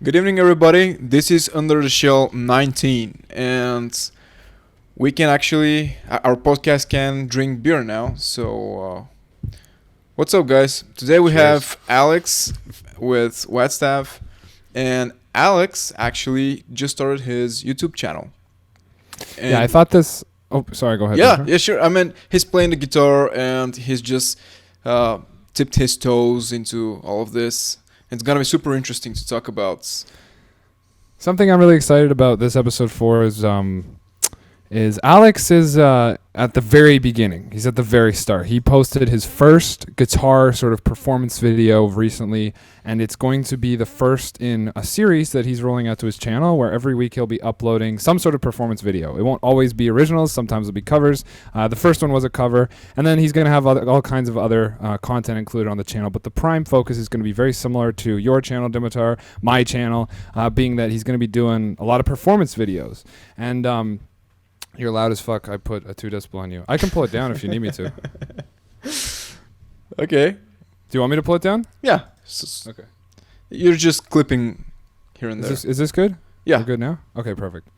Good evening, everybody. This is Under the Shell 19, and we can actually, our podcast can drink beer now. What's up, guys? Today we Cheers. have Alex with Wyatt Stav, and Alex actually just started his YouTube channel. Yeah, I And thought this. Oh, sorry. Go ahead. yeah, Dimitar. yeah, sure. I mean, he's playing the guitar, and he's just uh, tipped his toes into all of this. It's gonna be super interesting to talk about. Something I'm really excited about this episode for is Alex is at the very beginning. He's at the very start. He posted his first guitar sort of performance video recently, and it's going to be the first in a series that he's rolling out to his channel where every week he'll be uploading some sort of performance video. It won't always be originals. Sometimes it'll be covers. The first one was a cover, and then he's going to have all kinds of other content included on the channel. But the prime focus is going to be very similar to your channel, Dimitar, my channel, being that he's going to be doing a lot of performance videos. And you're loud as fuck. I put a 2 decibel on you. I can pull it down if you need me to. Do Okay. you want me to pull it down? Yeah. Okay. You're just clipping here and there. Is this good? Yeah. We're good now? Okay, perfect.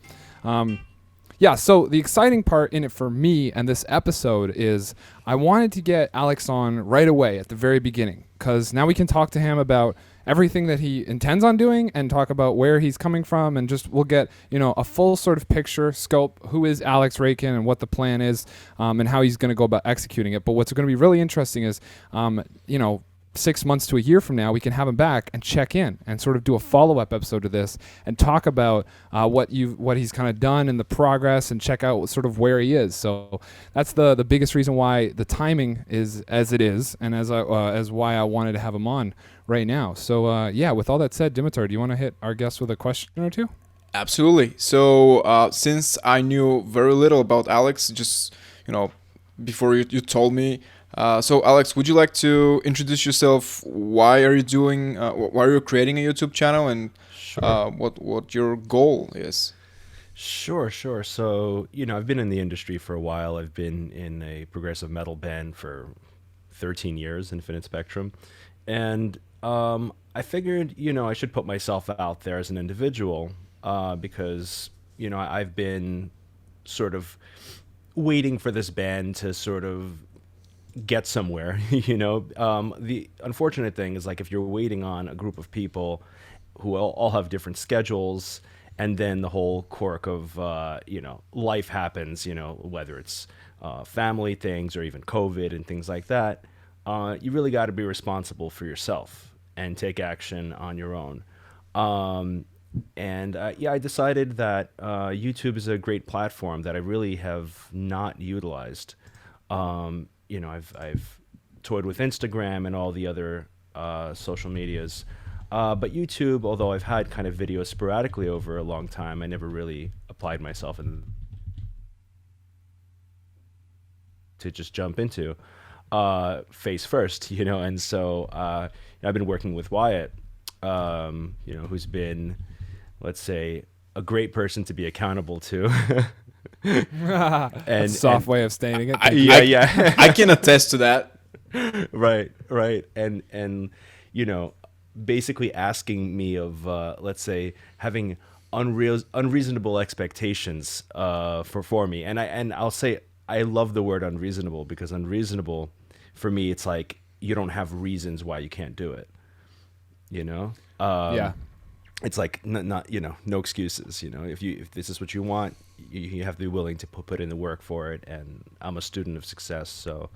Yeah, so the exciting part in it for me and this episode is I wanted to get Alex on right away at the very beginning because now we can talk to him about everything that he intends on doing and talk about where he's coming from, and just we'll get a full sort of picture scope, who is Alex Raykin and what the plan is, and how he's going to go about executing it. But what's going to be really interesting is 6 months to a year from now, we can have him back and check in and sort of do a follow-up episode to this and talk about what he's kind of done and the progress, and check out sort of where he is. So that's the biggest reason why the timing is as it is, and as why I wanted to have him on right now. So yeah, with all that said, Dimitar, do you want to hit our guest with a question or two? Absolutely. So since I knew very little about Alex, just before you told me. So Alex, would you like to introduce yourself? Why are you doing? Why are you creating a YouTube channel, and Sure. what your goal is? Sure. So, I've been in the industry for a while. I've been in a progressive metal band for 13 years, Infinite Spectrum. And I figured, I should put myself out there as an individual because, I've been sort of waiting for this band to sort of get somewhere. The unfortunate thing is, like, if you're waiting on a group of people who all have different schedules, and then the whole quirk of life happens, whether it's family things or even COVID and things like that, you really got to be responsible for yourself and take action on your own. And I decided that YouTube is a great platform that I really have not utilized. I've toyed with Instagram and all the other social medias, but YouTube, although I've had kind of videos sporadically over a long time, I never really applied myself to just jump into face first, And so I've been working with Wyatt, who's been, let's say, a great person to be accountable to. That's a soft way of stating it. Yeah. I can attest to that. Right. And basically asking me of, let's say, having unreasonable expectations for me. And I'll say I love the word unreasonable, because unreasonable for me, it's like you don't have reasons why you can't do it. Yeah. It's like not no excuses. If this is what you want, you have to be willing to put in the work for it. And I'm a student of success, so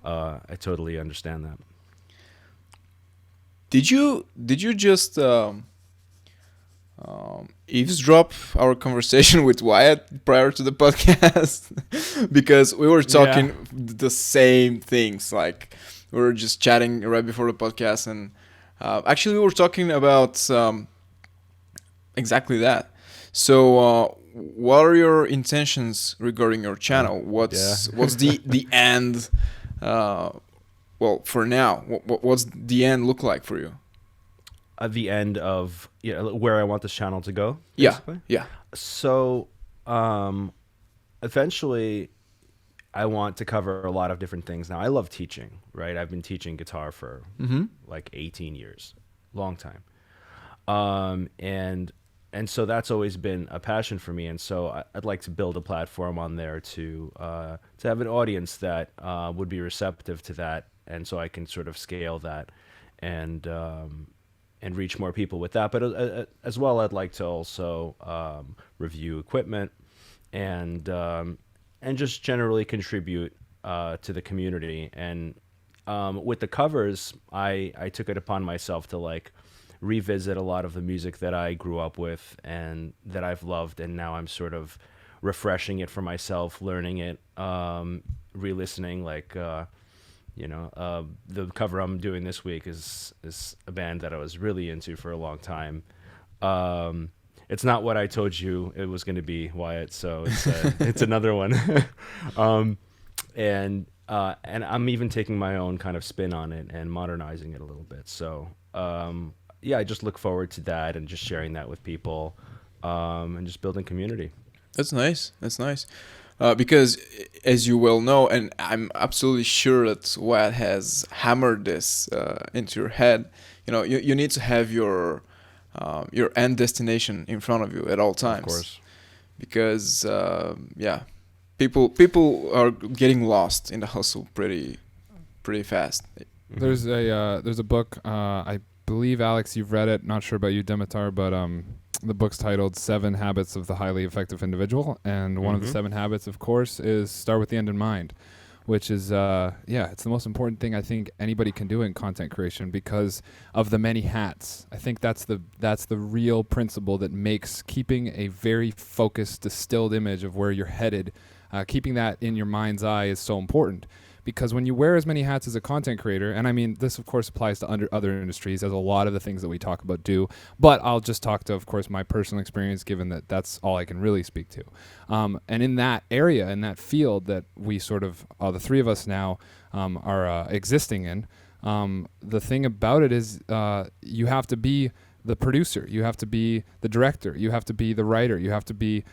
I totally understand that. Did you just eavesdrop our conversation with Wyatt prior to the podcast? Because we were talking the same things. Like, we were just chatting right before the podcast, and actually we were talking about exactly that. So what are your intentions regarding your channel? What's the end? Well, for now, what's the end look like for you? At the end of where I want this channel to go, Yeah, basically? yeah. So eventually I want to cover a lot of different things. Now, I love teaching, right? I've been teaching guitar for like 18 years, long time. And so that's always been a passion for me. And so I'd like to build a platform on there to have an audience that would be receptive to that, and so I can sort of scale that and reach more people with that. But as well, I'd like to also review equipment and just generally contribute to the community. And with the covers, I took it upon myself to like revisit a lot of the music that I grew up with and that I've loved, and now I'm sort of refreshing it for myself, learning it, re-listening. Like the cover I'm doing this week is a band that I was really into for a long time. It's not what I told you it was going to be, Wyatt. So it's another one. And I'm even taking my own kind of spin on it and modernizing it a little bit. So yeah, I just look forward to that and just sharing that with people, and just building community. That's nice. That's nice. Because, as you well know, and I'm absolutely sure that Wyatt has hammered this into your head, you need to have your end destination in front of you at all times. Of course. Because, people are getting lost in the hustle pretty fast. There's a book, I believe, Alex, you've read it. Not sure about you, Dimitar, but the book's titled 7 Habits of the Highly Effective Individual. And one of the 7 habits, of course, is start with the end in mind, which is, it's the most important thing I think anybody can do in content creation because of the many hats. I think that's the real principle that makes keeping a very focused, distilled image of where you're headed, keeping that in your mind's eye is so important. Because when you wear as many hats as a content creator, and I mean, this of course applies to other industries, as a lot of the things that we talk about do, but I'll just talk to, of course, my personal experience, given that that's all I can really speak to. And in that area, in that field that we sort of, the three of us now are existing in, the thing about it is you have to be the producer, you have to be the director, you have to be the writer, you have to be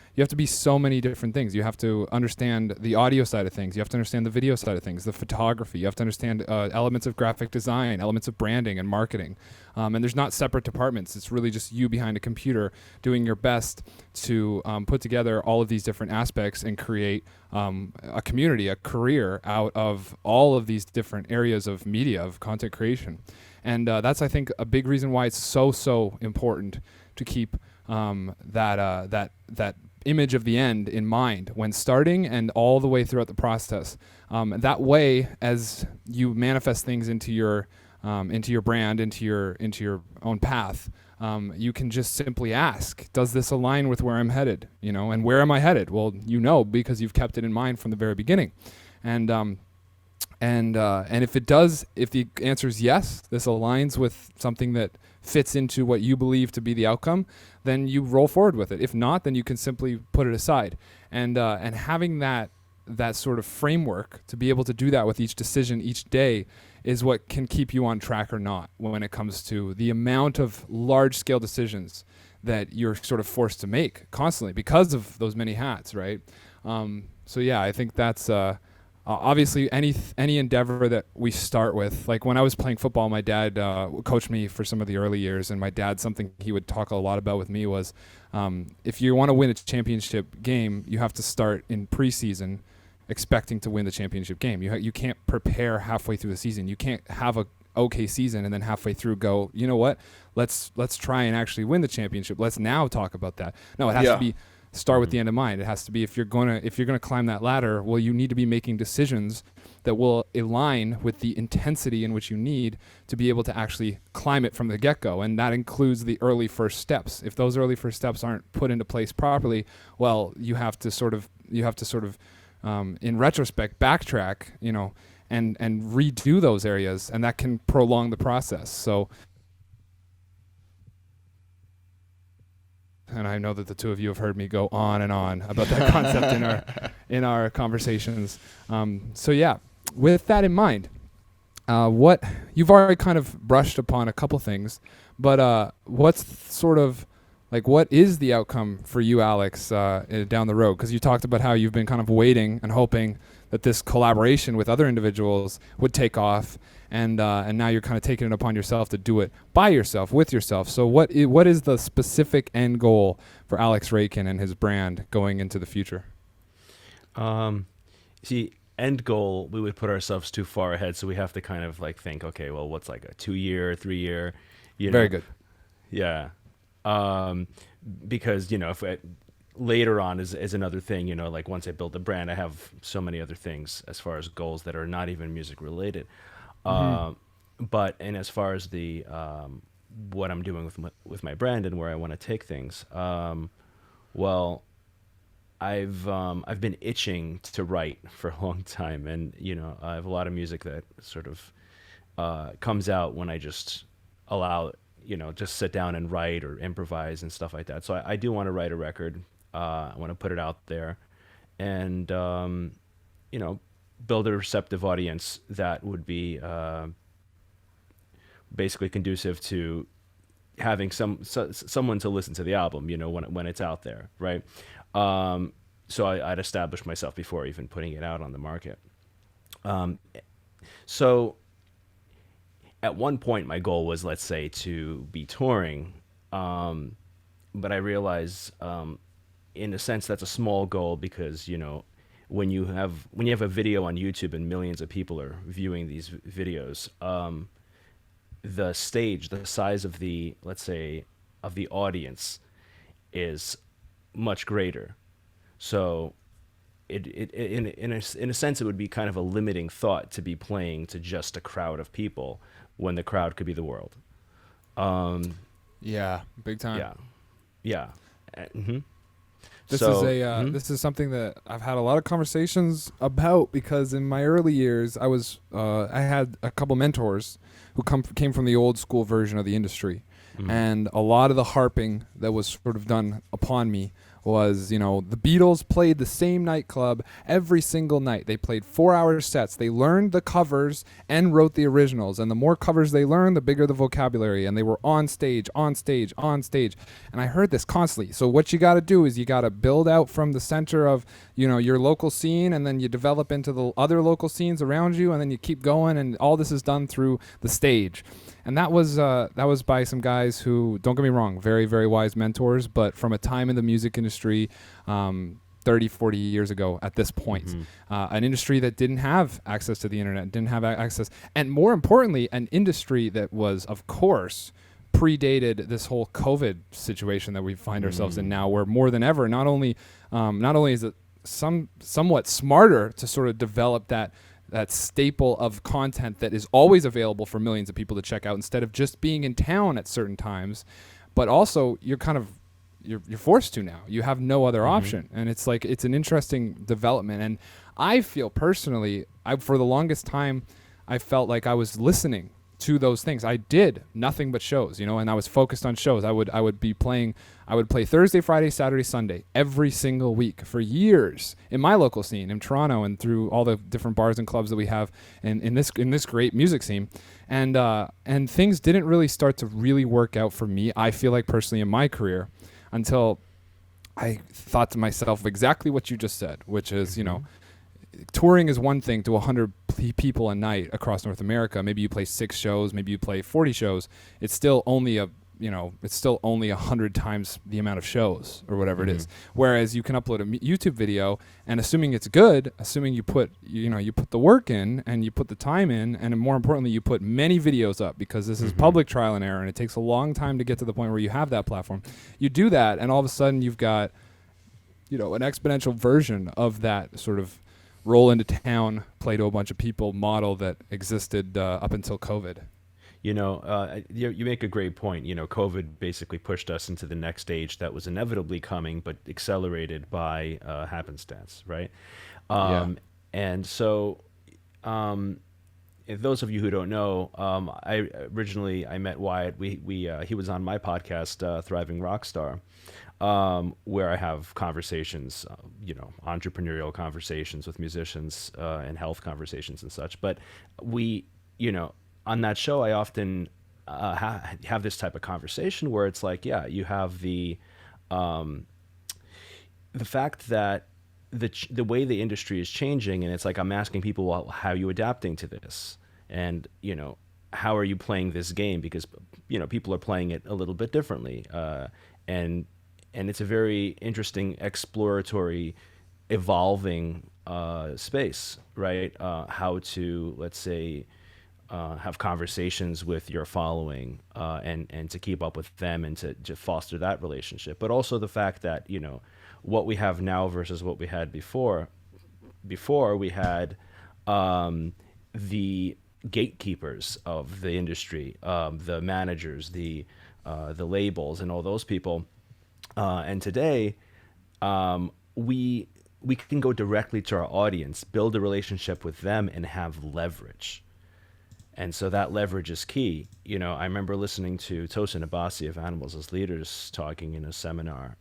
so many different things. You have to understand the audio side of things, you have to understand the video side of things, the photography, you have to understand elements of graphic design, elements of branding and marketing. And there's not separate departments. It's really just you behind a computer doing your best to put together all of these different aspects and create a community, a career out of all of these different areas of media, of content creation. And that's, I think, a big reason why it's so important to keep that image of the end in mind when starting and all the way throughout the process. That way, as you manifest things into your brand, into your own path, you can just simply ask, does this align with where I'm headed? And where am I headed? Well, because you've kept it in mind from the very beginning. And if it does, if the answer is yes, this aligns with something that fits into what you believe to be the outcome, then you roll forward with it. If not, then you can simply put it aside. And having that sort of framework to be able to do that with each decision each day is what can keep you on track or not when it comes to the amount of large-scale decisions that you're sort of forced to make constantly because of those many hats, right? So yeah, I think that's obviously any endeavor that we start with. Like when I was playing football, my dad coached me for some of the early years, and my dad, something he would talk a lot about with me was if you want to win a championship game, you have to start in preseason expecting to win the championship game. You can't prepare halfway through the season. You can't have a okay season and then halfway through go, you know what, let's try and actually win the championship. Let's now talk about that. No, it has to be start with the end in mind. It has to be, if you're gonna climb that ladder, well, you need to be making decisions that will align with the intensity in which you need to be able to actually climb it from the get-go, and that includes the early first steps. If those early first steps aren't put into place properly, well, you have to sort of in retrospect backtrack, and redo those areas, and that can prolong the process. So. And I know that the two of you have heard me go on and on about that concept in our conversations. So yeah, with that in mind, what you've already kind of brushed upon a couple things, but what's sort of like, what is the outcome for you, Alex, down the road? Because you talked about how you've been kind of waiting and hoping that this collaboration with other individuals would take off, and now you're kind of taking it upon yourself to do it by yourself, with yourself. So what is the specific end goal for Alex Raykin and his brand going into the future? See, end goal, we would put ourselves too far ahead, so we have to kind of like think, okay, well, what's like a 2-year, 3-year, Very good. Yeah. Because, if later on is another thing, like once I build the brand, I have so many other things as far as goals that are not even music related. And as far as the what I'm doing with my brand and where I want to take things, well, I've been itching to write for a long time, and I have a lot of music that sort of comes out when I just allow just sit down and write or improvise and stuff like that. So I do want to write a record. I want to put it out there, and build a receptive audience that would be basically conducive to having someone to listen to the album, when it's out there, right? So I'd establish myself before even putting it out on the market. So at one point, my goal was, let's say, to be touring, but I realize, in a sense, that's a small goal because when you have a video on YouTube and millions of people are viewing these videos, the size of the, let's say, of the audience is much greater. So in a sense, it would be kind of a limiting thought to be playing to just a crowd of people when the crowd could be the world. Yeah, big time. Yeah. Mm-hmm. This is something that I've had a lot of conversations about, because in my early years, I had a couple mentors who came from the old school version of the industry, and a lot of the harping that was sort of done upon me was, the Beatles played the same nightclub every single night. They played 4-hour sets. They learned the covers and wrote the originals. And the more covers they learned, the bigger the vocabulary. And they were on stage. And I heard this constantly. So what you got to do is you got to build out from the center of, your local scene, and then you develop into the other local scenes around you, and then you keep going. And all this is done through the stage. And that was by some guys who, don't get me wrong, very, very wise mentors, but from a time in the music industry, 30, 40 years ago at this point, an industry that didn't have access to the internet, didn't have access, and more importantly, an industry that was, of course, predated this whole COVID situation that we find ourselves in now, where more than ever, not only is it somewhat smarter to sort of develop that staple of content that is always available for millions of people to check out, instead of just being in town at certain times, but also you're forced to now. You have no other option, and it's an interesting development. And I feel personally, for the longest time, I felt like I was listening to those things. I did nothing but shows, and I was focused on shows. I would play Thursday, Friday, Saturday, Sunday every single week for years in my local scene in Toronto, and through all the different bars and clubs that we have in this great music scene. And things didn't really start to really work out for me, I feel like, personally, in my career, until I thought to myself exactly what you just said, which is, touring is one thing to 100 people a night across North America. Maybe you play 6 shows, maybe you play 40 shows. It's still only 100 times the amount of shows or whatever it is. Whereas you can upload a YouTube video, and assuming it's good, assuming you put the work in and you put the time in, and more importantly, you put many videos up, because this is public trial and error, and it takes a long time to get to the point where you have that platform. You do that, and all of a sudden you've got, an exponential version of that sort of roll into town, play to a bunch of people model that existed up until COVID. You make a great point. COVID basically pushed us into the next stage that was inevitably coming, but accelerated by happenstance, right? And so, if those of you who don't know, I met Wyatt. He was on my podcast, Thriving Rockstar, where I have conversations, entrepreneurial conversations with musicians, and health conversations and such. But on that show, I often have this type of conversation where it's like, you have the fact that the way the industry is changing, and it's like I'm asking people, well, how are you adapting to this? and how are you playing this game, because people are playing it a little bit differently, and it's a very interesting exploratory evolving space, right? How to, let's say, have conversations with your following, and to keep up with them, and to foster that relationship. But also the fact that, what we have now versus what we had before. Before we had the gatekeepers of the industry, the managers, the labels, and all those people. And today, we can go directly to our audience, build a relationship with them, and have leverage. And so that leverage is key. I remember listening to Tosin Abasi of Animals as Leaders talking in a seminar,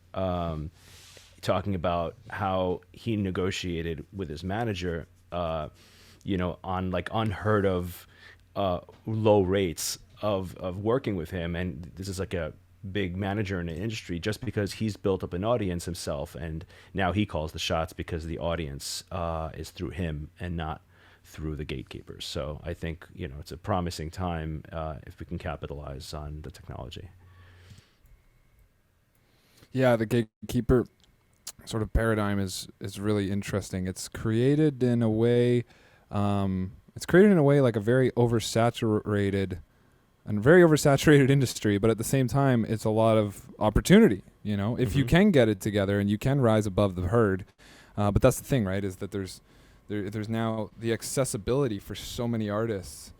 talking about how he negotiated with his manager, on like unheard of low rates of working with him. And this is like a big manager in the industry, just because he's built up an audience himself, and now he calls the shots because the audience is through him and not through the gatekeepers. So I think it's a promising time if we can capitalize on the technology. Yeah, the gatekeeper sort of paradigm is really interesting. It's created in a way like a very oversaturated industry, but at the same time it's a lot of opportunity, if you can get it together and you can rise above the herd. But that's the thing, right, is that there's now the accessibility for so many artists.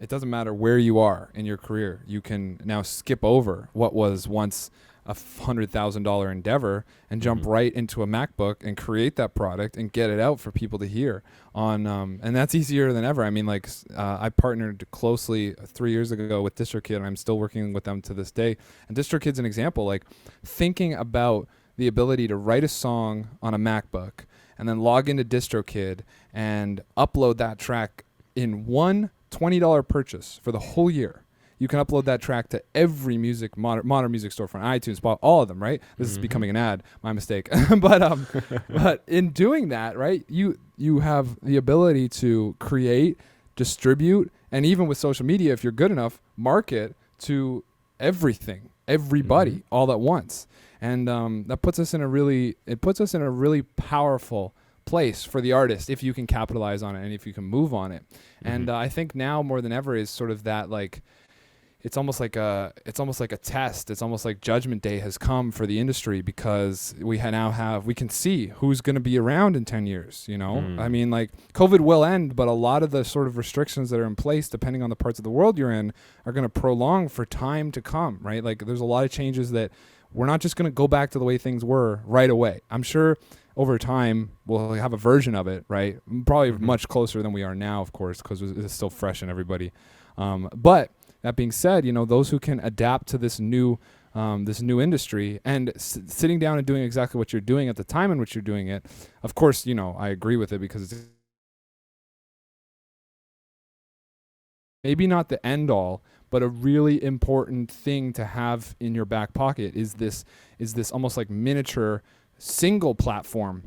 It doesn't matter where you are in your career. You can now skip over what was once a $100,000 endeavor and jump right into a MacBook and create that product and get it out for people to hear on. And that's easier than ever. I mean, I partnered closely 3 years ago with DistroKid, and I'm still working with them to this day. And DistroKid's an example, like thinking about the ability to write a song on a MacBook and then log into DistroKid and upload that track in one $20 purchase for the whole year. You can upload that track to every modern music storefront, iTunes, Spotify, all of them, right? This is becoming an ad, my mistake. But in doing that, right, you have the ability to create, distribute, and even with social media, if you're good enough, market to everybody, all at once. And that puts us in a really powerful place for the artist if you can capitalize on it and if you can move on it. And I think now more than ever is sort of that, like, it's almost like a test. It's almost like Judgment Day has come for the industry, because we can see who's going to be around in 10 years. I mean, like, COVID will end, but a lot of the sort of restrictions that are in place, depending on the parts of the world you're in, are going to prolong for time to come, right? Like, there's a lot of changes that we're not just going to go back to the way things were right away. I'm sure over time we'll have a version of it, right? Probably much closer than we are now, of course, because it's still fresh in everybody. But that being said, those who can adapt to this new industry and sitting down and doing exactly what you're doing at the time in which you're doing it, of course, I agree with it, because it's maybe not the end all, but a really important thing to have in your back pocket is this almost like miniature single platform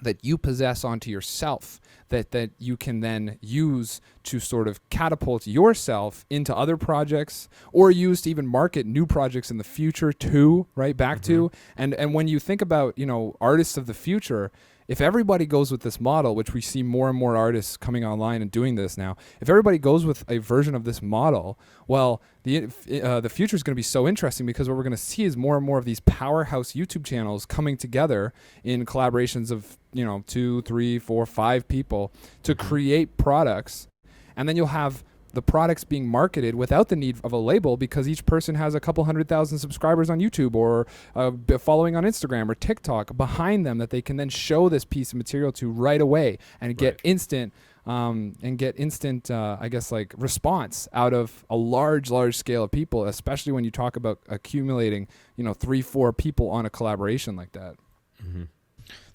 that you possess onto yourself, that you can then use to sort of catapult yourself into other projects, or use to even market new projects in the future too, right? Back to, and when you think about, artists of the future, if everybody goes with this model, which we see more and more artists coming online and doing this now, if everybody goes with a version of this model, well, the future is going to be so interesting, because what we're going to see is more and more of these powerhouse YouTube channels coming together in collaborations of 2, 3, 4, 5 people to create products, and then you'll have the products being marketed without the need of a label, because each person has a couple 100,000 subscribers on YouTube, or following on Instagram or TikTok behind them, that they can then show this piece of material to right away and get instant I guess, like, response out of a large scale of people, especially when you talk about accumulating 3, 4 people on a collaboration like that.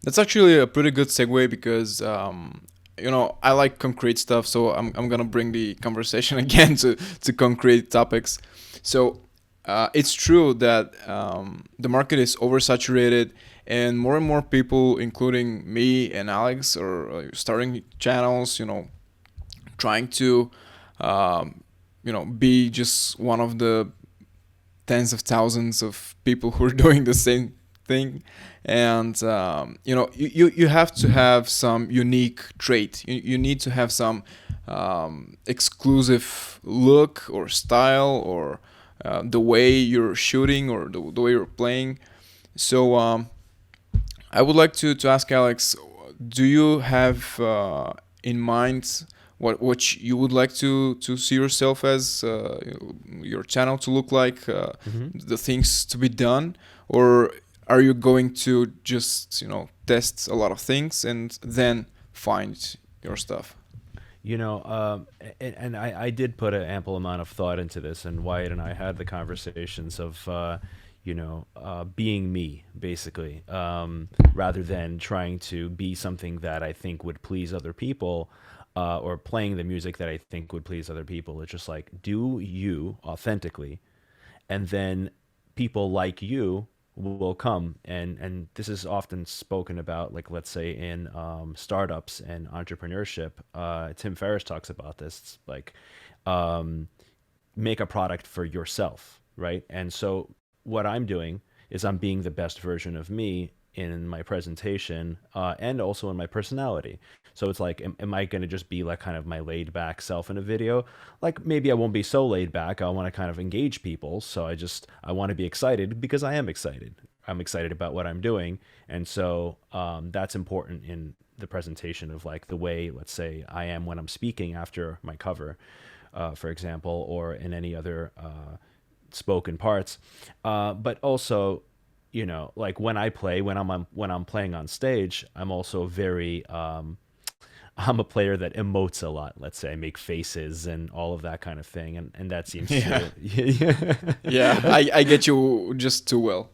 That's actually a pretty good segue, because I like concrete stuff, so I'm gonna bring the conversation again to concrete topics. So it's true that the market is oversaturated, and more people, including me and Alex, are starting channels, trying to be just one of the tens of thousands of people who are doing the same thing. And you have to have some unique trait. You need to have some exclusive look or style, or the way you're shooting, or the way you're playing. So I would like to ask Alex, do you have in mind what you would like to see yourself as, your channel to look like, the things to be done, or are you going to just test a lot of things and then find your stuff? And I did put an ample amount of thought into this, and Wyatt and I had the conversations of, being me, basically, rather than trying to be something that I think would please other people, or playing the music that I think would please other people. It's just like, do you authentically, and then people like you will come. And this is often spoken about, like, let's say in startups and entrepreneurship. Tim Ferriss talks about this. It's like, make a product for yourself, right? And so what I'm doing is I'm being the best version of me in my presentation, and also in my personality. So it's like, am I going to just be like kind of my laid back self in a video? Like, maybe I won't be so laid back. I want to kind of engage people. So I want to be excited because I am excited. I'm excited about what I'm doing. And so that's important in the presentation of like the way, let's say, I am when I'm speaking after my cover, for example, or in any other spoken parts. But also, like when I play, when I'm playing on stage, I'm also very, I'm a player that emotes a lot. Let's say I make faces and all of that kind of thing, and that seems Yeah. to Yeah, I get you just too well.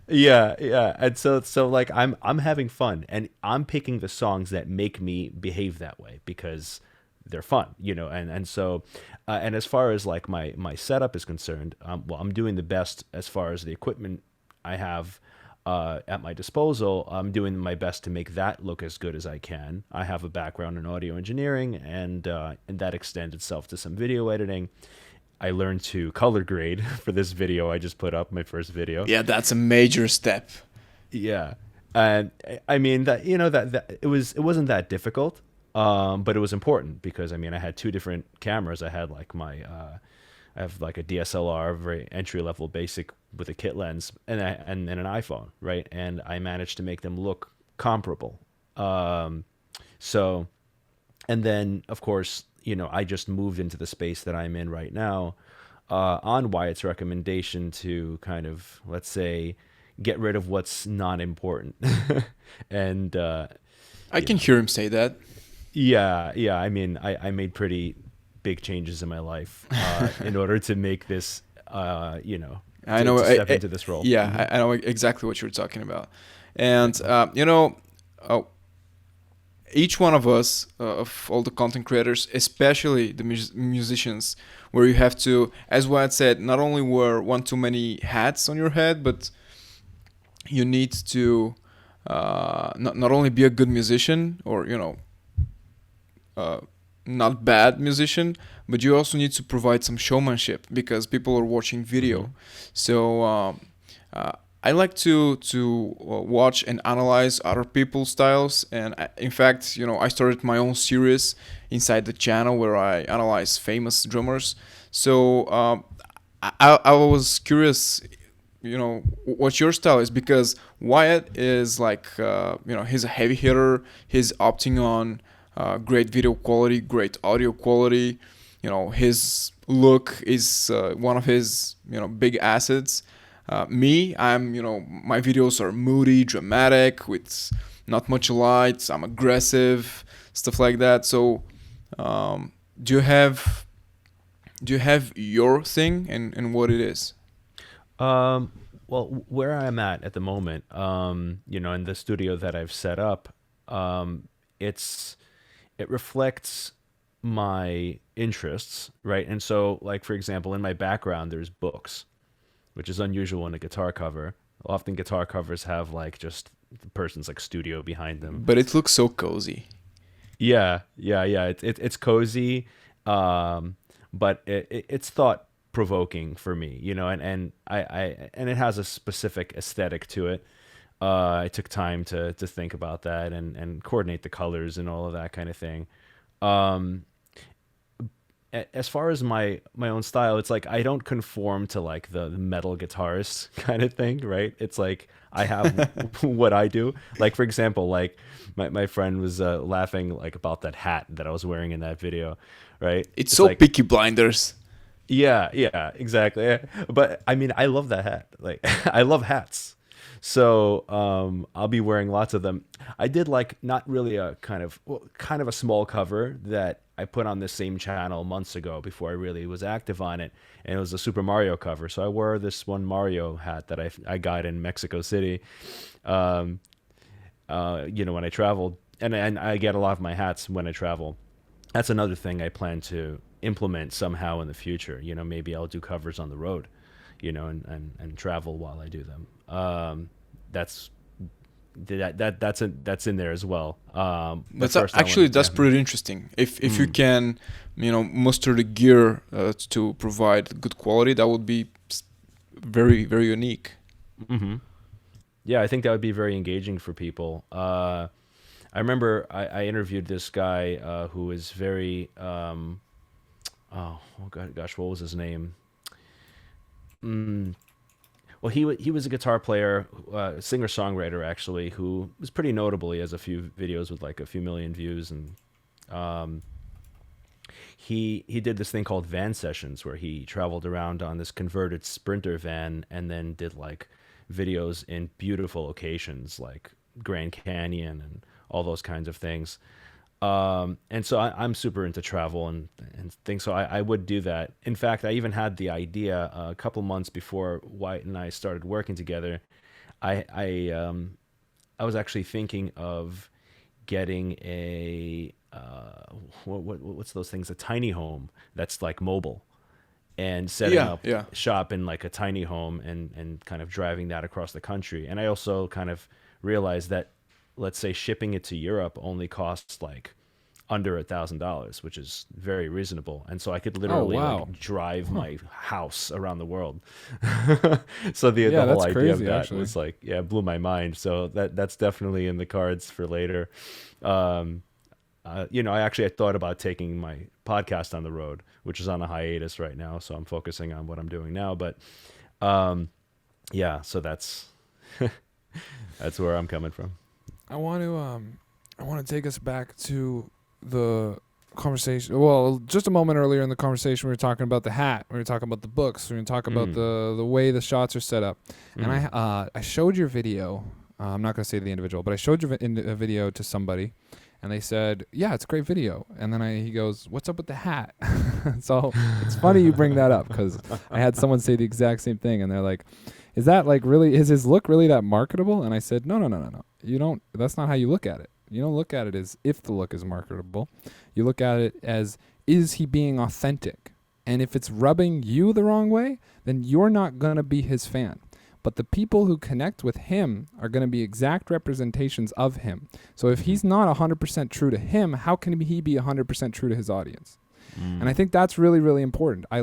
yeah. And so like I'm having fun, and I'm picking the songs that make me behave that way because they're fun, and so and as far as like my setup is concerned, well, I'm doing the best as far as the equipment I have at my disposal. I'm doing my best to make that look as good as I can. I have a background in audio engineering, and that extends itself to some video editing. I learned to color grade for this video I just put up, my first video. Yeah, that's a major step. Yeah. And I mean that, that it wasn't that difficult. But it was important because I mean, I had two different cameras. I had like I have like a DSLR, very entry level basic with a kit lens, and and an iPhone, right? And I managed to make them look comparable. So, and then of course, I just moved into the space that I'm in right now, on Wyatt's recommendation to kind of, let's say, get rid of what's not important. And I can hear him say that. yeah. I mean, I made pretty big changes in my life in order to make this, I know. to step into this role. Yeah, I know exactly what you're talking about. And each one of us, of all the content creators, especially the musicians, where you have to, as Wyatt said, not only wear one too many hats on your head, but you need to not only be a good musician, or not bad musician, but you also need to provide some showmanship because people are watching video. So I like to watch and analyze other people's styles, and in fact, I started my own series inside the channel where I analyze famous drummers. So I was curious, what your style is, because Wyatt is like, he's a heavy hitter. He's opting on great video quality, great audio quality. His look is one of his big assets. Me, my videos are moody, dramatic, with not much lights. I'm aggressive, stuff like that. So, do you have your thing and what it is? Well, where I'm at the moment, in the studio that I've set up, it reflects my interests, right? And so, like, for example, in my background, there's books, which is unusual in a guitar cover. Often guitar covers have like just the person's like studio behind them. But it looks so cozy. Yeah. It's cozy. but it's thought provoking for me, and it has a specific aesthetic to it. I took time to think about that and coordinate the colors and all of that kind of thing. Um, as far as my own style, it's like I don't conform to like the metal guitarist kind of thing, right? It's like I have what I do. Like for example, like my friend was laughing like about that hat that I was wearing in that video, right? It's so like, Peaky Blinders. yeah, exactly. Yeah. But I mean, I love that hat. Like I love hats. So I'll be wearing lots of them. I did like not really a kind of a small cover that I put on the same channel months ago before I really was active on it, and it was a Super Mario cover. So I wore this one Mario hat that I got in Mexico City, when I traveled, and I get a lot of my hats when I travel. That's another thing I plan to implement somehow in the future. Maybe I'll do covers on the road, and travel while I do them. That's in there as well. That's that's pretty interesting. If you can, muster the gear to provide good quality, that would be very, very unique. Mm-hmm. Yeah, I think that would be very engaging for people. I remember I interviewed this guy who was very gosh, what was his name? Well, he was a guitar player, singer-songwriter actually, who was pretty notable. He has a few videos with like a few million views, and he did this thing called van sessions where he traveled around on this converted Sprinter van and then did like videos in beautiful locations like Grand Canyon and all those kinds of things. And so I'm super into travel and things. So I would do that. In fact, I even had the idea a couple months before Wyatt and I started working together. I was actually thinking of getting a what's those things? A tiny home that's like mobile, and setting up shop in like a tiny home and kind of driving that across the country. And I also kind of realized that, let's say, shipping it to Europe only costs like under $1,000, which is very reasonable. And so I could literally like drive my house around the world. So the whole idea crazy, of that actually was like, blew my mind. So that's definitely in the cards for later. I thought about taking my podcast on the road, which is on a hiatus right now. So I'm focusing on what I'm doing now. But so that's that's where I'm coming from. I want to take us back to the conversation. Well, just a moment earlier in the conversation, we were talking about the hat. We were talking about the books. We were talking about the way the shots are set up. And I showed your video. I'm not going to say the individual, but I showed your video to somebody, and they said, "Yeah, it's a great video." And then he goes, "What's up with the hat?" So it's funny you bring that up, because I had someone say the exact same thing, and they're like, "Is that like really? Is his look really that marketable?" And I said, "No. You don't. That's not how you look at it. You don't look at it as if the look is marketable. You look at it as, is he being authentic? And if it's rubbing you the wrong way, then you're not gonna be his fan. But the people who connect with him are going to be exact representations of him. So if he's not 100% true to him, how can he be 100% true to his audience?" And I think that's really, really important. I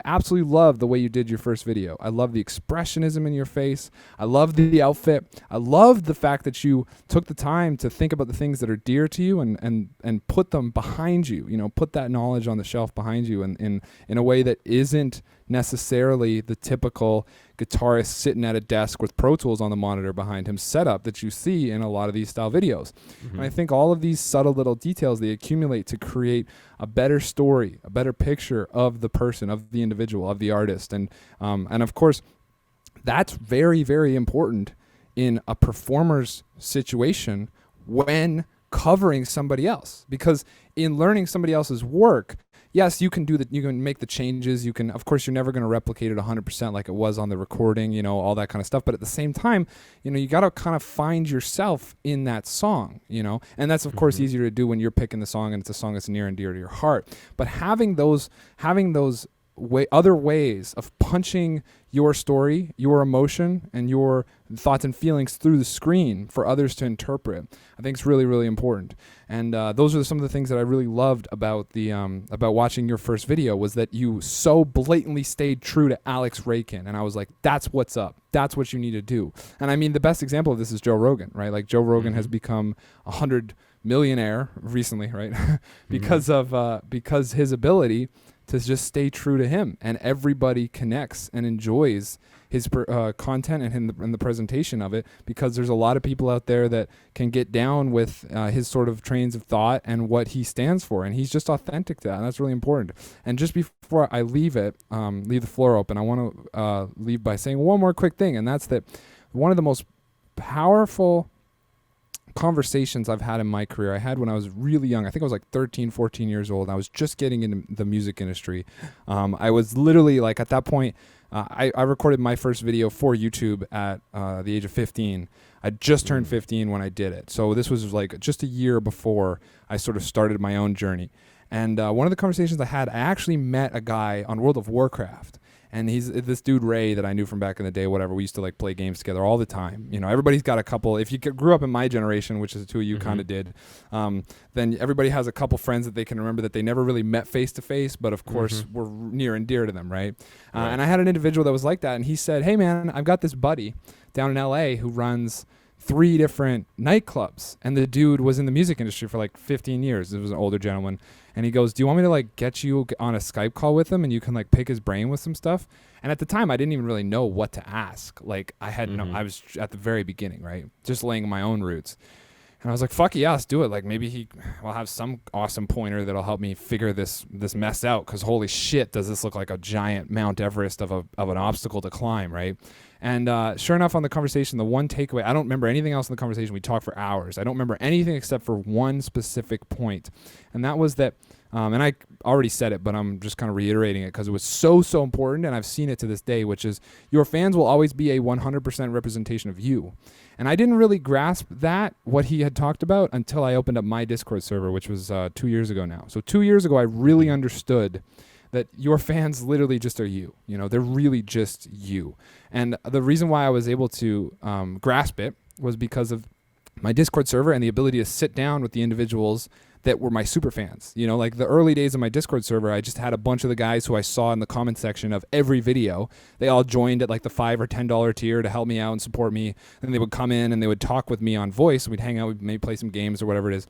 absolutely love the way you did your first video. I love the expressionism in your face. I love the outfit. I love the fact that you took the time to think about the things that are dear to you and put them behind you, put that knowledge on the shelf behind you in a way that isn't necessarily the typical guitarist sitting at a desk with Pro Tools on the monitor behind him setup that you see in a lot of these style videos. And I think all of these subtle little details, they accumulate to create a better story, a better picture of the person, of the individual, of the artist. And of course, that's very, very important in a performer's situation when covering somebody else, because in learning somebody else's work, yes, you can do that. You can make the changes. You can, of course, you're never going to replicate it 100% like it was on the recording, all that kind of stuff. But at the same time, you got to kind of find yourself in that song, and that's of course easier to do when you're picking the song and it's a song that's near and dear to your heart. But having those other ways of punching your story, your emotion, and your thoughts and feelings through the screen for others to interpret. I think it's really, really important. And those are some of the things that I really loved about about watching your first video, was that you so blatantly stayed true to Alex Raykin. And I was like, that's what's up. That's what you need to do. And I mean, the best example of this is Joe Rogan, right? Like Joe Rogan has become 100 millionaire recently, right? because his ability to just stay true to him, and everybody connects and enjoys his content and the presentation of it, because there's a lot of people out there that can get down with his sort of trains of thought and what he stands for, and he's just authentic to that, and that's really important. And just before I leave the floor open, I want to leave by saying one more quick thing, and that's that one of the most powerful conversations I've had in my career, I had when I was really young. I think I was like 13, 14 years old. I was just getting into the music industry. I was literally like, at that point, I recorded my first video for YouTube at the age of 15. I just turned 15 when I did it. So this was like just a year before I sort of started my own journey. And one of the conversations I had, I actually met a guy on World of Warcraft. And he's this dude, Ray, that I knew from back in the day, whatever. We used to like play games together all the time. You know, everybody's got a couple. If you grew up in my generation, which is the two of you kind of did, then everybody has a couple friends that they can remember that they never really met face to face, but of course were near and dear to them, right? And I had an individual that was like that, and he said, "Hey man, I've got this buddy down in LA who runs 3 different nightclubs." And the dude was in the music industry for like 15 years. It was an older gentleman. And he goes, "Do you want me to like get you on a Skype call with him and you can like pick his brain with some stuff?" And at the time I didn't even really know what to ask. Like I had I was at the very beginning, right? Just laying my own roots. And I was like, "Fuck yeah, let's do it." Like maybe he will have some awesome pointer that'll help me figure this mess out. Cause holy shit, does this look like a giant Mount Everest of an obstacle to climb, right? And sure enough, on the conversation, the one takeaway, I don't remember anything else in the conversation. We talked for hours. I don't remember anything except for one specific point. And that was that, and I already said it, but I'm just kind of reiterating it because it was so, so important. And I've seen it to this day, which is your fans will always be a 100% representation of you. And I didn't really grasp that, what he had talked about, until I opened up my Discord server, which was 2 years ago now. So 2 years ago, I really understood that your fans literally just are you. You know, they're really just you. And the reason why I was able to grasp it was because of my Discord server and the ability to sit down with the individuals that were my super fans. You know, like the early days of my Discord server, I just had a bunch of the guys who I saw in the comment section of every video. They all joined at like the $5 or $10 tier to help me out and support me. And they would come in and they would talk with me on voice. We'd hang out, we'd maybe play some games or whatever it is.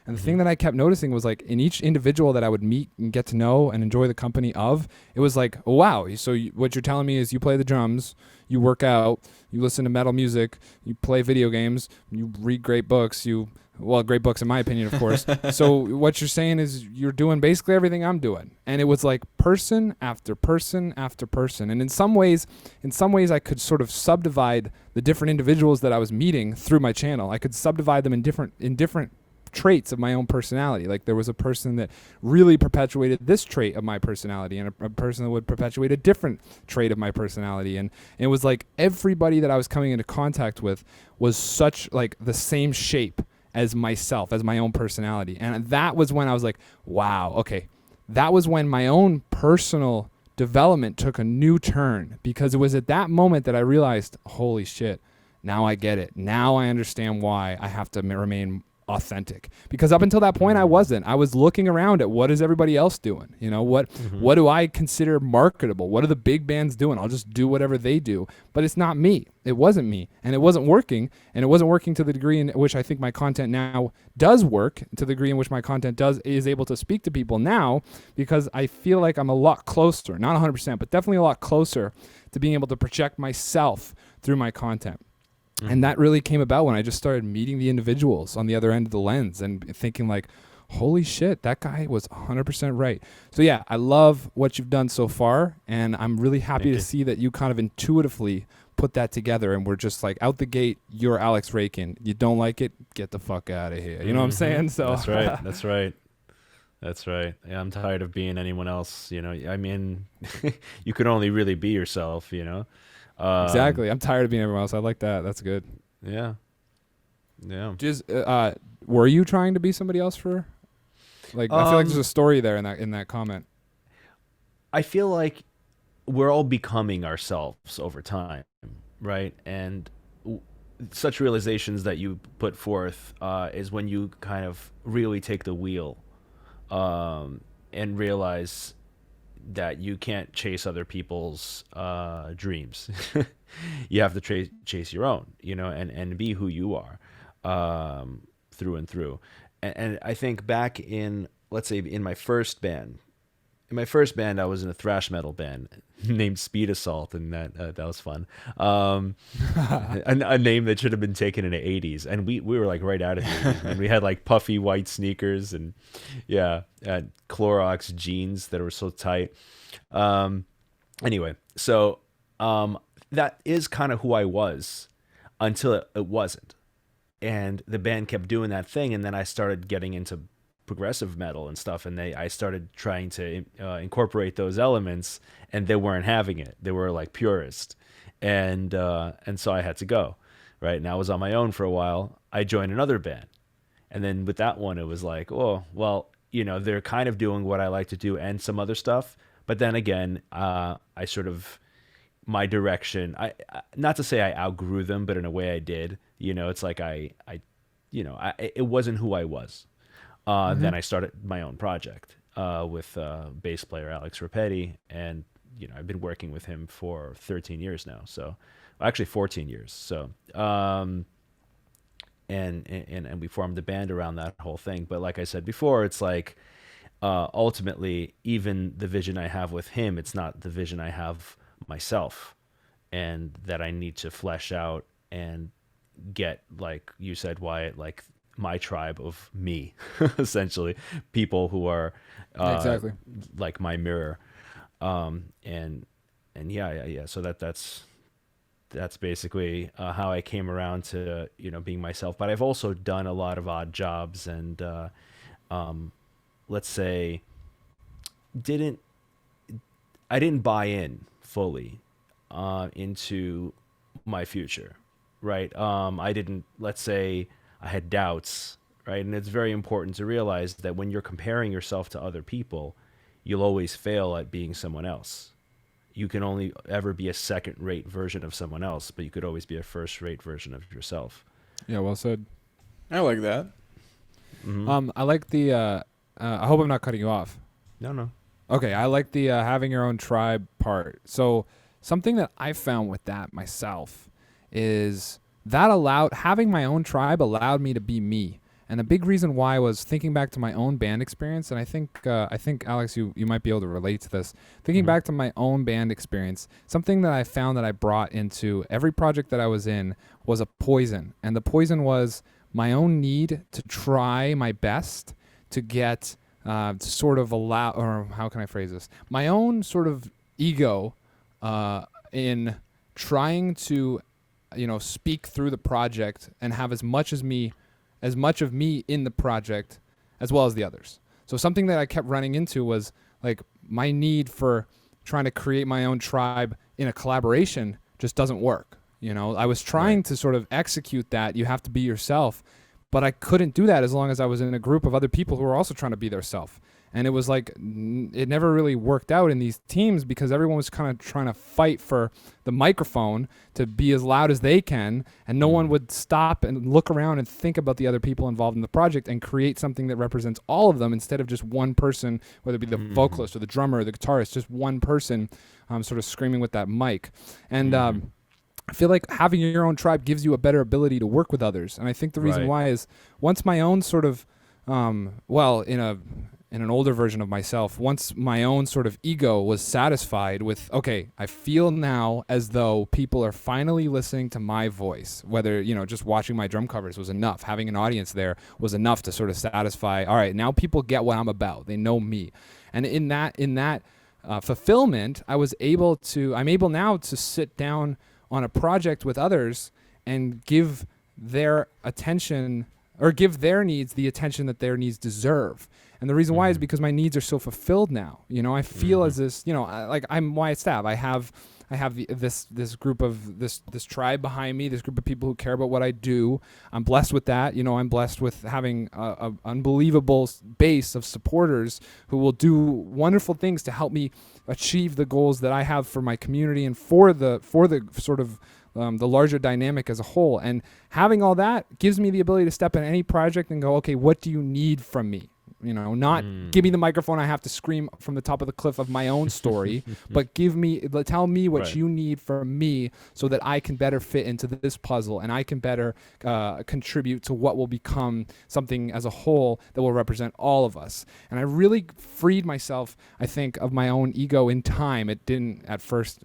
And the thing that I kept noticing was like in each individual that I would meet and get to know and enjoy the company of, it was like, oh, wow. So what you're telling me is you play the drums, you work out, you listen to metal music, you play video games, you read great books, great books in my opinion, of course. So what you're saying is you're doing basically everything I'm doing. And it was like person after person after person. And in some ways I could sort of subdivide the different individuals that I was meeting through my channel. I could subdivide them in different traits of my own personality. Like there was a person that really perpetuated this trait of my personality, and a person that would perpetuate a different trait of my personality. And it was like everybody that I was coming into contact with was such like the same shape as myself, as my own personality. And that was when I was like, wow, okay. That was when my own personal development took a new turn, because it was at that moment that I realized, holy shit, now I get it. Now I understand why I have to remain authentic, because up until that point I wasn't. I was looking around at what is everybody else doing, you know, what do I consider marketable, what are the big bands doing, I'll just do whatever they do. But it's not me, it wasn't me, and it wasn't working. And it wasn't working to the degree in which I think my content now does work, to the degree in which my content is able to speak to people now, because I feel like I'm a lot closer, not 100%, but definitely a lot closer to being able to project myself through my content. And that really came about when I just started meeting the individuals on the other end of the lens and thinking like, holy shit, that guy was 100% right. So yeah, I love what you've done so far, and I'm really happy to see that you kind of intuitively put that together, and we're just like out the gate, you're Alex Raykin. You don't like it, get the fuck out of here. You know what I'm saying? So That's right. That's right. That's right. Yeah, I'm tired of being anyone else, you know. I mean, you could only really be yourself, you know. Exactly. I'm tired of being everyone else. I like that. That's good. Yeah. Yeah. Just were you trying to be somebody else for? Like I feel like there's a story there in that comment. I feel like we're all becoming ourselves over time, right? And such realizations that you put forth is when you kind of really take the wheel, and realize that you can't chase other people's dreams. You have to chase your own, and be who you are, through and through. And I think back in, let's say, in my first band. In my first band, I was in a thrash metal band named Speed Assault, and that was fun. A name that should have been taken in the '80s, and we were like right out of the '80s, and we had like puffy white sneakers and Clorox jeans that were so tight. Anyway, so that is kind of who I was until it wasn't, and the band kept doing that thing, and then I started getting into progressive metal and stuff, and I started trying to incorporate those elements, and they weren't having it. They were like purist, and so I had to go, right? And I was on my own for a while. I joined another band, and then with that one, it was like, oh well, they're kind of doing what I like to do and some other stuff, but then again, I sort of, my direction, I not to say I outgrew them, but in a way I did. It's like it wasn't who I was. Then I started my own project with bass player Alex Rapetti, and I've been working with him for 13 years now. So, actually 14 years. So, and we formed a band around that whole thing. But like I said before, it's like ultimately, even the vision I have with him, it's not the vision I have myself, and that I need to flesh out and get, like you said, Wyatt, like my tribe of me, essentially, people who are Exactly. like my mirror, and yeah. So that's basically how I came around to being myself. But I've also done a lot of odd jobs, and let's say I didn't buy in fully into my future, right? I didn't, let's say, I had doubts, right? And it's very important to realize that when you're comparing yourself to other people, you'll always fail at being someone else. You can only ever be a second-rate version of someone else, but you could always be a first-rate version of yourself. Yeah, well said. I like that. Mm-hmm. I like the. I hope I'm not cutting you off. No. Okay, I like the having your own tribe part. So something that I found with that myself is that having my own tribe allowed me to be me. And a big reason why was thinking back to my own band experience, and I think Alex, you might be able to relate to this. Thinking back to my own band experience, something that I found that I brought into every project that I was in was a poison, and the poison was my own need to try my best to get to sort of allow, or how can I phrase this? My own sort of ego in trying to, speak through the project and have as much of me in the project as well as the others. So something that I kept running into was like my need for trying to create my own tribe in a collaboration just doesn't work. I was trying to sort of execute that. You have to be yourself, but I couldn't do that as long as I was in a group of other people who were also trying to be their self. And it was like, it never really worked out in these teams because everyone was kind of trying to fight for the microphone to be as loud as they can. And no one would stop and look around and think about the other people involved in the project and create something that represents all of them instead of just one person, whether it be the vocalist or the drummer or the guitarist, just one person sort of screaming with that mic. And I feel like having your own tribe gives you a better ability to work with others. And I think the reason why is once my own sort of, in an older version of myself, once my own sort of ego was satisfied with, okay, I feel now as though people are finally listening to my voice, whether, just watching my drum covers was enough. Having an audience there was enough to sort of satisfy, all right, now people get what I'm about. They know me. And in that fulfillment, I'm able now to sit down on a project with others and give their attention or give their needs the attention that their needs deserve. And the reason why is because my needs are so fulfilled now. I feel as this, like I'm Wyatt Stav. I have I have this group of this tribe behind me, this group of people who care about what I do. I'm blessed with that. I'm blessed with having a unbelievable base of supporters who will do wonderful things to help me achieve the goals that I have for my community and for the sort of the larger dynamic as a whole. And having all that gives me the ability to step in any project and go, okay, what do you need from me? Not give me the microphone, I have to scream from the top of the cliff of my own story, but tell me what you need from me so that I can better fit into this puzzle and I can better contribute to what will become something as a whole that will represent all of us. And I really freed myself, I think, of my own ego in time. It didn't at first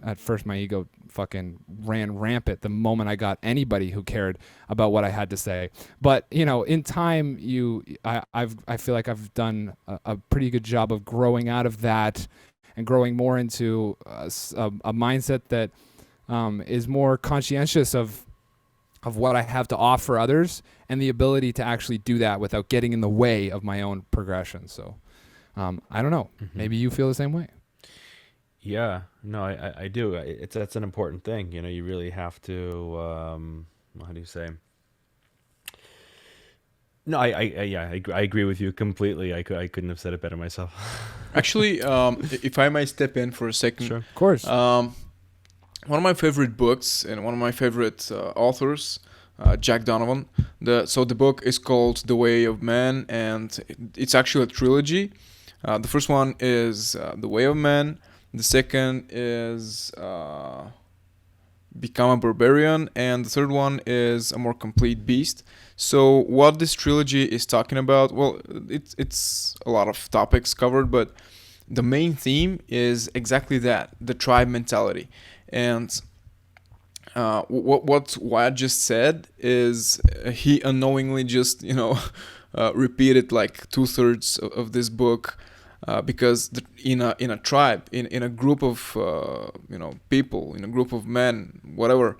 my ego fucking ran rampant the moment I got anybody who cared about what I had to say. But in time, I feel like I've done a pretty good job of growing out of that and growing more into a mindset that is more conscientious of what I have to offer others and the ability to actually do that without getting in the way of my own progression. So I don't know. Maybe you feel the same way. Yeah, no, I do. That's an important thing. You really have to, how do you say? No, I agree with you completely. I couldn't have said it better myself. Actually, if I might step in for a second. Sure. Of course. One of my favorite books and one of my favorite authors, Jack Donovan. The book is called The Way of Man, and it's actually a trilogy. The first one is The Way of Man. The second is Become a Barbarian, and the third one is A More Complete Beast. So what this trilogy is talking about, well, it's a lot of topics covered, but the main theme is exactly that, the tribe mentality. And what Wyatt just said is he unknowingly just, repeated like 2/3 of this book. Because in a tribe, in a group of people, in a group of men, whatever,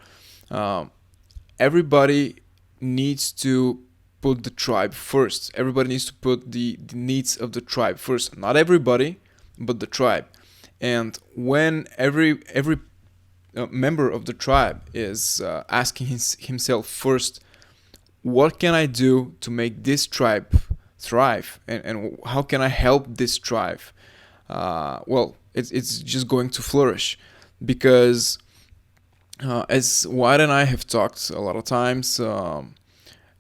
everybody needs to put the tribe first. Everybody needs to put the needs of the tribe first. Not everybody, but the tribe. And when every member of the tribe is asking himself first, what can I do to make this tribe thrive, and how can I help this tribe? It's just going to flourish, because as Wyatt and I have talked a lot of times,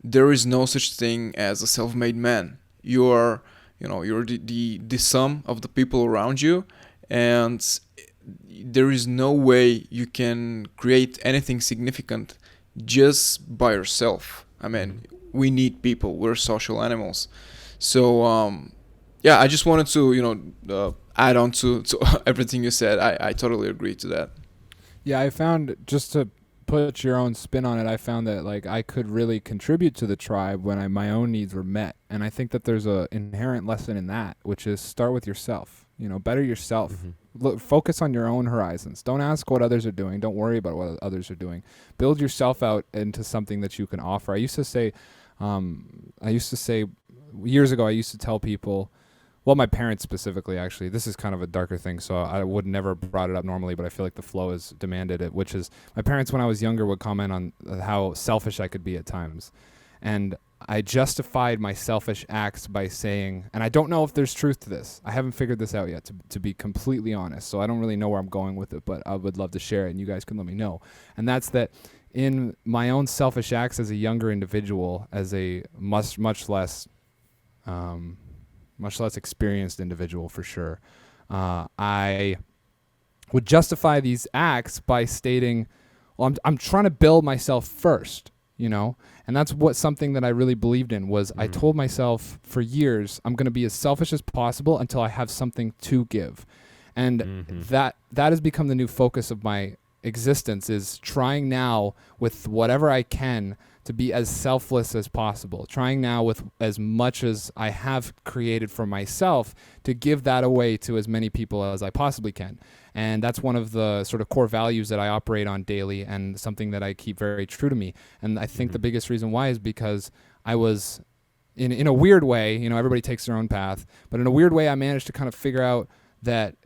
there is no such thing as a self-made man. You're the sum of the people around you, and there is no way you can create anything significant just by yourself. I mean, we need people. We're social animals. So, I just wanted to, add on to everything you said. I totally agree to that. Yeah, I found, just to put your own spin on it, I found that like I could really contribute to the tribe when my own needs were met. And I think that there's a inherent lesson in that, which is start with yourself. Better yourself. Look, focus on your own horizons. Don't ask what others are doing. Don't worry about what others are doing. Build yourself out into something that you can offer. I used to say years ago, I used to tell people, well, my parents specifically, actually, this is kind of a darker thing, so I would never brought it up normally, but I feel like the flow has demanded it, which is my parents, when I was younger, would comment on how selfish I could be at times. And I justified my selfish acts by saying, and I don't know if there's truth to this. I haven't figured this out yet, to be completely honest. So I don't really know where I'm going with it, but I would love to share it, and you guys can let me know. And that's that in my own selfish acts as a younger individual, as a much less experienced individual for sure, I would justify these acts by stating, well, I'm trying to build myself first, and that's something that I really believed in was I told myself for years, I'm going to be as selfish as possible until I have something to give. And that has become the new focus of my existence, is trying now with whatever I can to be as selfless as possible, trying now with as much as I have created for myself to give that away to as many people as I possibly can. And that's one of the sort of core values that I operate on daily, and something that I keep very true to me. And I think the biggest reason why is because I was, in a weird way, everybody takes their own path, but in a weird way I managed to kind of figure out that,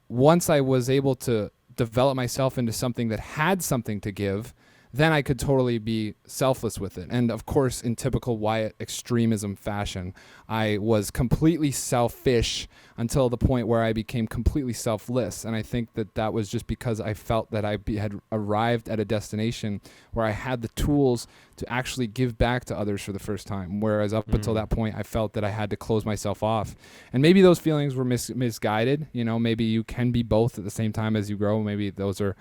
once I was able to develop myself into something that had something to give, then I could totally be selfless with it. And of course, in typical Wyatt extremism fashion, I was completely selfish until the point where I became completely selfless. And I think that that was just because I felt that had arrived at a destination where I had the tools to actually give back to others for the first time. Whereas up until that point, I felt that I had to close myself off. And maybe those feelings were misguided. You know, maybe you can be both at the same time as you grow. Maybe those are...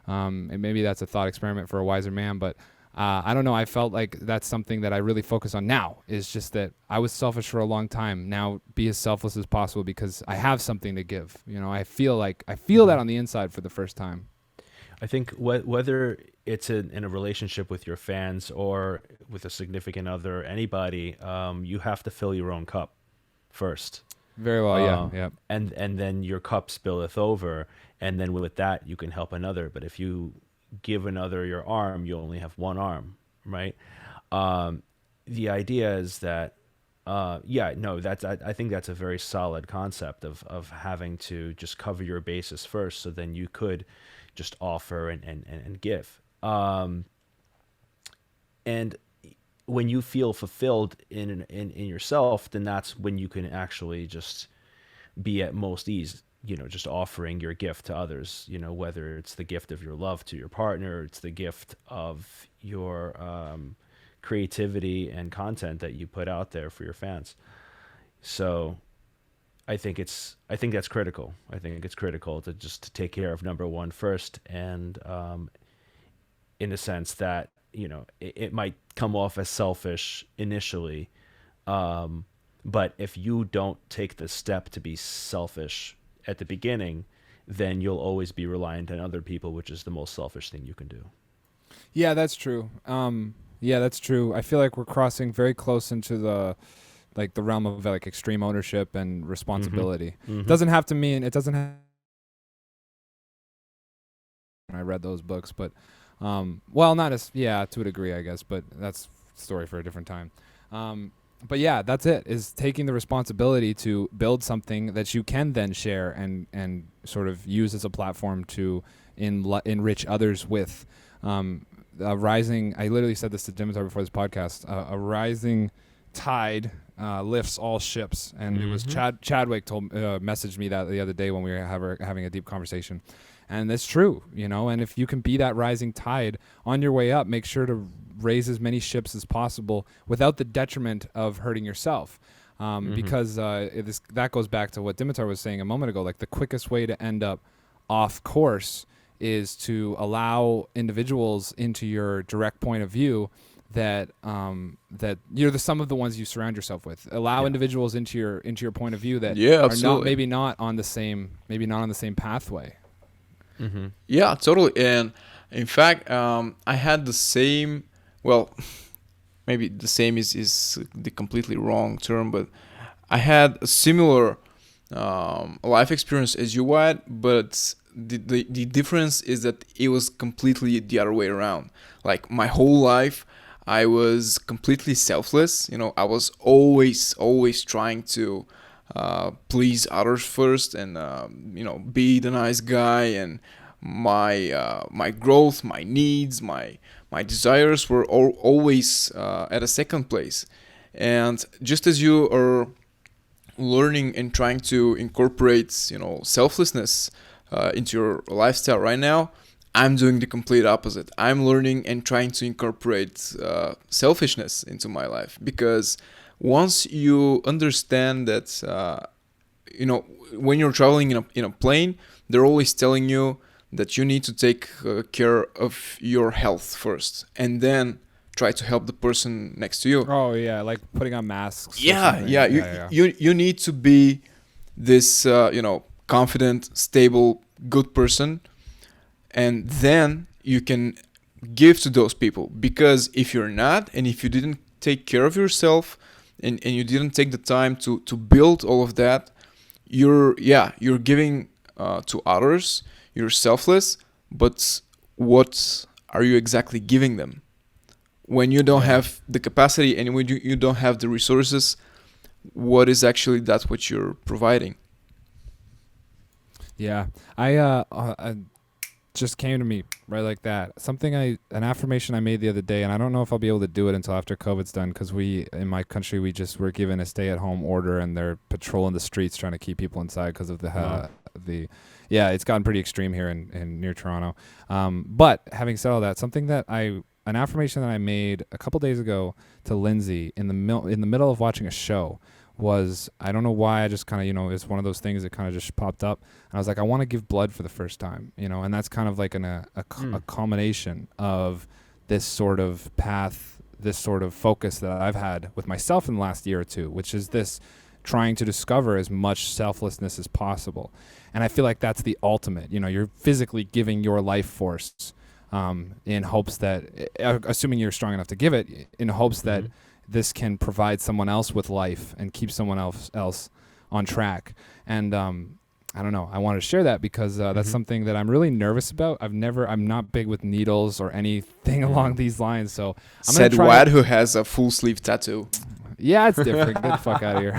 and maybe that's a thought experiment for a wiser man, but I don't know. I felt like that's something that I really focus on now, is just that I was selfish for a long time. Now be as selfless as possible because I have something to give. You know, I feel that on the inside for the first time. I think whether it's in a relationship with your fans or with a significant other, anybody, you have to fill your own cup first. Very well, yeah. And then your cup spilleth over, and then with that you can help another. But if you give another your arm, you only have one arm, right? The idea is that, I think that's a very solid concept of having to just cover your bases first, so then you could just offer and give. And when you feel fulfilled in yourself, then that's when you can actually just be at most ease, you know, just offering your gift to others, you know, whether it's the gift of your love to your partner, it's the gift of your creativity and content that you put out there for your fans. So I think that's critical. I think it's critical to just take care of number one first. And in the sense that, you know, it might come off as selfish initially, but if you don't take the step to be selfish at the beginning, then you'll always be reliant on other people, which is the most selfish thing you can do. Yeah, that's true. That's true. I feel like we're crossing very close into the realm of like extreme ownership and responsibility. It doesn't have to mean, it doesn't have, I read those books, but not as, to a degree, I guess, but that's a story for a different time. But yeah, that's it, is taking the responsibility to build something that you can then share and sort of use as a platform to enrich others with. A rising, I literally said this to Dimitar before this podcast, a rising tide lifts all ships. And it was Chadwick messaged me that the other day when we were having a deep conversation. And it's true, you know, and if you can be that rising tide on your way up, make sure to raise as many ships as possible without the detriment of hurting yourself. Because that goes back to what Dimitar was saying a moment ago. Like, the quickest way to end up off course is to allow individuals into your direct point of view that you're the sum of the ones you surround yourself with. Allow individuals into your point of view that are maybe not on the same pathway. Mm-hmm. Yeah, totally. And in fact, I had the same, well, maybe the same is the completely wrong term, but I had a similar life experience as you had, but the difference is that it was completely the other way around. Like, my whole life, I was completely selfless. You know, I was always trying to please others first, and be the nice guy, and my growth, my needs, my desires were always at a second place. And just as you are learning and trying to incorporate, selflessness into your lifestyle right now, I'm doing the complete opposite. I'm learning and trying to incorporate selfishness into my life, because once you understand that, when you're traveling in a plane, they're always telling you that you need to take care of your health first, and then try to help the person next to you. Oh yeah, like putting on masks. Yeah. You need to be this, confident, stable, good person, and then you can give to those people. Because if you're not, and if you didn't take care of yourself, and you didn't take the time to build all of that, you're giving to others. You're selfless, but what are you exactly giving them? When you don't have the capacity, and when you don't have the resources, what is actually that what you're providing? Yeah, just came to me right like that. An affirmation I made the other day, and I don't know if I'll be able to do it until after COVID's done, because in my country, we just were given a stay-at-home order, and they're patrolling the streets trying to keep people inside because of it's gotten pretty extreme here in near Toronto. But having said all that, an affirmation that I made a couple days ago to Lindsay in the middle of watching a show was, I don't know why, I just kind of, it's one of those things that kind of just popped up. And I was like, I want to give blood for the first time, and that's kind of like a culmination of this sort of path, this sort of focus that I've had with myself in the last year or two, which is this trying to discover as much selflessness as possible. And I feel like that's the ultimate, you're physically giving your life force in hopes that, assuming you're strong enough to give it, in hopes that this can provide someone else with life and keep someone else on track. And I don't know, I wanted to share that because that's something that I'm really nervous about. I'm not big with needles or anything along these lines. So said Wyatt, who has a full sleeve tattoo. Yeah, it's different. Get the fuck out of here.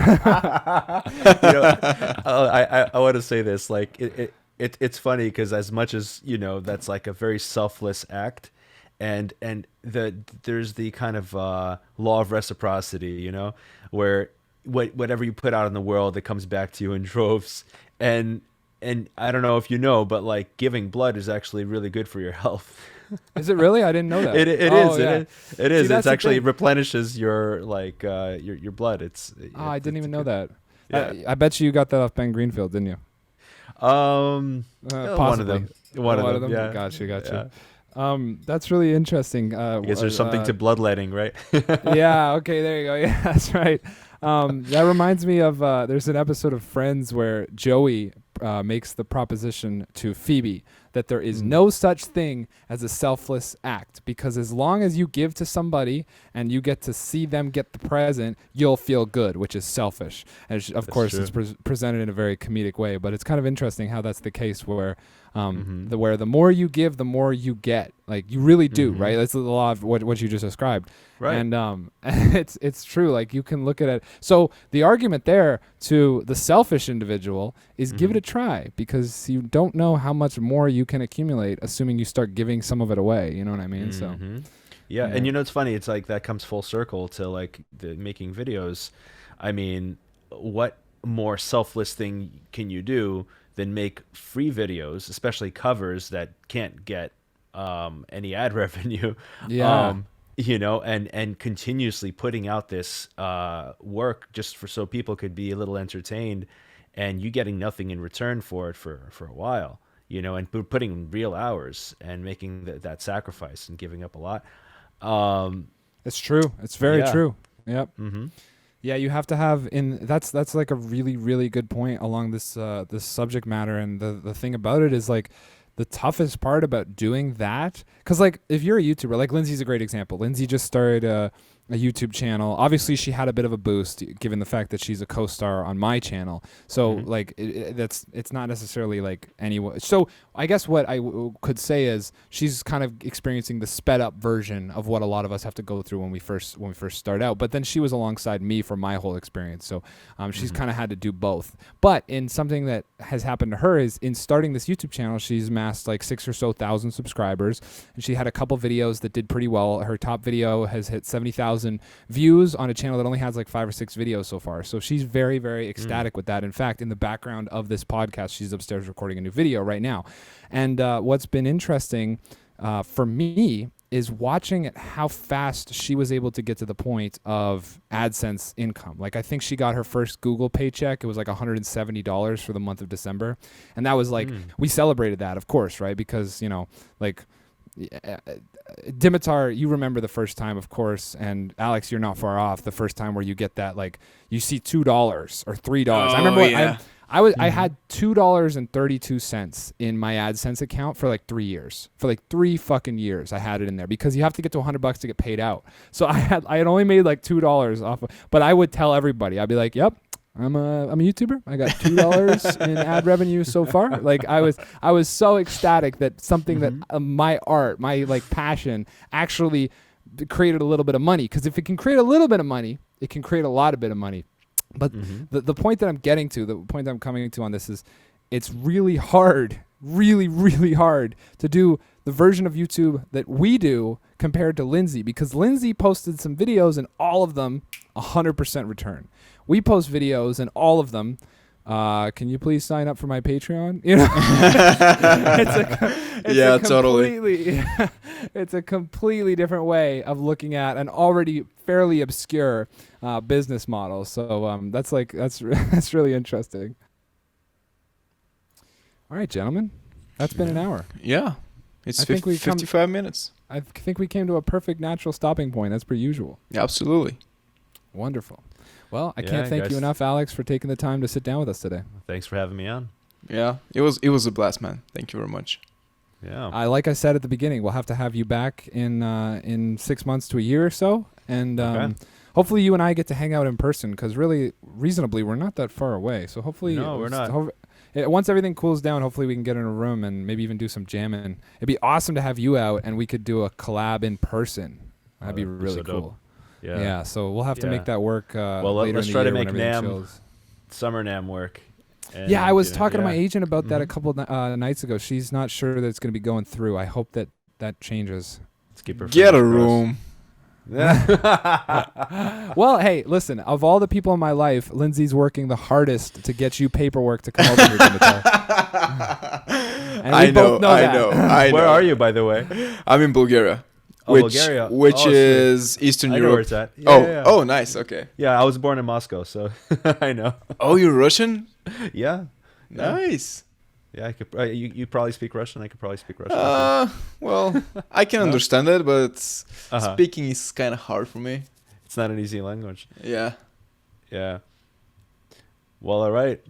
I want to say this, like it's funny because as much as that's like a very selfless act, and there's the kind of law of reciprocity, where whatever you put out in the world, it comes back to you in droves. And I don't know if but like giving blood is actually really good for your health. Is it really? I didn't know that. It is. It actually replenishes your your blood. I didn't even know that. Yeah. I bet you got that off Ben Greenfield, didn't you? Possibly. One of them. Yeah. Gotcha. Yeah. That's really interesting. I guess there's something to bloodletting, right? Yeah. Okay. There you go. Yeah, that's right. That reminds me of there's an episode of Friends where Joey makes the proposition to Phoebe that there is no such thing as a selfless act, because as long as you give to somebody and you get to see them get the present, you'll feel good, which is selfish. And of course, it's presented in a very comedic way, but it's kind of interesting how that's the case where where the more you give, the more you get. Like you really do, right? That's the law of what you just described. Right. And it's true. Like you can look at it. So the argument there to the selfish individual is give it a try, because you don't know how much more you can accumulate, assuming you start giving some of it away. You know what I mean? So yeah. And it's funny. It's like that comes full circle to like the making videos. I mean, what more selfless thing can you do than make free videos, especially covers that can't get any ad revenue? Yeah. And continuously putting out this work just so people could be a little entertained, and you getting nothing in return for it for a while, and putting in real hours and making that sacrifice and giving up a lot. It's true. It's very true. Yep. Yeah, you have to have that's like a really, really good point along this subject matter. And the thing about it is like, the toughest part about doing that, because like if you're a YouTuber, like Lindsay's a great example. Lindsay just started a YouTube channel. Obviously, she had a bit of a boost given the fact that she's a co-star on my channel. So like it's not necessarily like anyone. So I guess what I could say is she's kind of experiencing the sped up version of what a lot of us have to go through when we first start out. But then she was alongside me for my whole experience. So she's kind of had to do both. But in something that has happened to her is in starting this YouTube channel, she's amassed like 6,000 or so subscribers, and she had a couple videos that did pretty well. Her top video has hit 70,000 views on a channel that only has like 5 or 6 videos so far. So she's very, very ecstatic with that. In fact, in the background of this podcast, she's upstairs recording a new video right now. And what's been interesting for me is watching how fast she was able to get to the point of AdSense income. Like I think she got her first Google paycheck. It was like $170 for the month of December. And that was like, we celebrated that, of course, right? Because, like Dimitar, you remember the first time, of course, and Alex, you're not far off. The first time where you get that, like you see $2 or $3. I remember I had $2.32 in my AdSense account for like 3 years. For like 3 fucking years, I had it in there because you have to get to $100 to get paid out. So I had only made like $2 off of, but I would tell everybody, I'd be like, "Yep, I'm a YouTuber. I got $2 in ad revenue so far." Like I was so ecstatic that something that my art, my like passion, actually created a little bit of money. Because if it can create a little bit of money, it can create a lot of bit of money. But the point that I'm getting to, the point that I'm coming to on this is, it's really hard, really hard to do the version of YouTube that we do compared to Lindsay, because Lindsay posted some videos and all of them 100% return. We post videos and all of them, can you please sign up for my Patreon? You know, Totally. It's a completely different way of looking at an already fairly obscure business model. So that's that's really interesting. All right, gentlemen, that's been an hour. Yeah, it's I think 55 minutes. I think we came to a perfect natural stopping point as per usual. Yeah, absolutely. Wonderful. Well, I Yeah, can't thank guys. you enough, Alex, for taking the time to sit down with us today. Thanks for having me on. Yeah, it was a blast, man. Thank you very much. Yeah. Like I said at the beginning, we'll have to have you back in 6 months to a year or so, and Okay. hopefully you and I get to hang out in person, because really, reasonably, we're not that far away. So hopefully, No, we're not. Once everything cools down, hopefully we can get in a room and maybe even do some jamming. It'd be awesome to have you out, and we could do a collab in person. That'd be that'd be really so dope. cool. Yeah. Yeah, so we'll have to Yeah. make that work. Well, later let's in the try to year make when everything NAMM chills. Summer NAMM work. And, Yeah, I was you know, talking to my yeah. agent about that a Mhm. couple nights ago. She's not sure that it's going to be going through. I hope that changes. Let's keep her Get a fingers room. crossed. Well, hey, listen, of all the people in my life, Lindsay's working the hardest to get you paperwork to come over here, Dimitar. And we I both know that. I know. Where are you, by the way? I'm in Bulgaria. Oh, which Bulgaria. which Oh, sweet. is Eastern I know where Europe. it's at. Yeah, Oh, yeah. oh, nice. Okay. Yeah, I was born in Moscow, so I know. Oh, you're Russian? Yeah. Yeah. Nice. Yeah, I could. You probably speak Russian. I could probably speak Russian. Well, I can understand it, but Uh-huh. speaking is kind of hard for me. It's not an easy language. Yeah. Yeah. Well, all right.